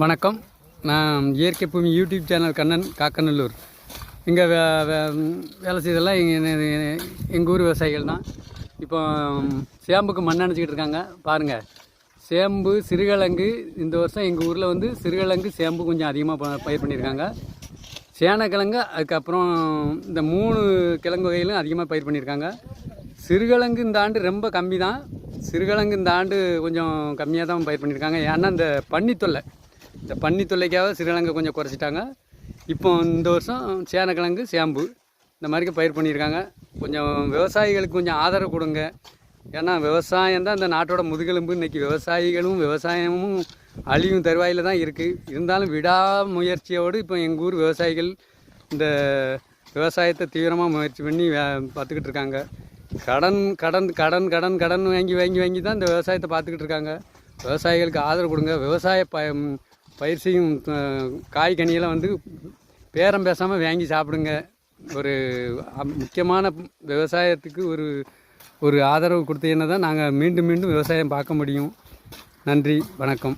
வணக்கம். நான் இயற்கை பூமி யூடியூப் சேனல் கண்ணன் காக்கநல்லூர். இங்கே வேலை செய்தெல்லாம் எங்கள் ஊர் விவசாயிகள் தான். இப்போ சேம்புக்கு மண் அணைச்சிக்கிட்டு இருக்காங்க. பாருங்கள், சேம்பு சிறுகிழங்கு இந்த வருஷம் எங்கள் ஊரில் வந்து சிறுகிழங்கு சேம்பு கொஞ்சம் அதிகமாக பயிர் பண்ணியிருக்காங்க. சேனக்கிழங்கு அதுக்கப்புறம் இந்த 3 கிழங்கு வகையிலும் அதிகமாக பயிர் பண்ணியிருக்காங்க. சிறுகிழங்கு இந்த ஆண்டு ரொம்ப கம்மி தான். சிறுகிழங்கு இந்த ஆண்டு கொஞ்சம் கம்மியாக தான் பயிர் பண்ணியிருக்காங்க. ஏன்னா இந்த பன்னி தொல்லைக்காக சிறுகிழங்கு கொஞ்சம் குறைச்சிட்டாங்க. இப்போ இந்த வருஷம் சேனக்கிழங்கு சேம்பு இந்த மாதிரி பயிர் பண்ணியிருக்காங்க. கொஞ்சம் விவசாயிகளுக்கு கொஞ்சம் ஆதரவு கொடுங்க. ஏன்னா விவசாயம் தான் இந்த நாட்டோட முதுகெலும்பு. இன்றைக்கி விவசாயமும் அழியும் தருவாயில் தான் இருக்குது. இருந்தாலும் விடாமுயற்சியோடு இப்போ எங்கள் ஊர் விவசாயிகள் இந்த விவசாயத்தை தீவிரமாக முயற்சி பண்ணி பார்த்துக்கிட்டு இருக்காங்க. கடன் கடன் கடன் கடன் கடன் வாங்கி வாங்கி வாங்கி தான் இந்த விவசாயத்தை பார்த்துக்கிட்டு இருக்காங்க. விவசாயிகளுக்கு ஆதரவு கொடுங்க. பயிர் செய்யும் காய்கனியெல்லாம் வந்து பேரம் பேசாமல் வாங்கி சாப்பிடுங்க. ஒரு முக்கியமான விவசாயத்துக்கு ஒரு ஆதரவு கொடுத்தீங்கன்னா தான் நாங்கள் மீண்டும் மீண்டும் விவசாயம் பார்க்க முடியும். நன்றி, வணக்கம்.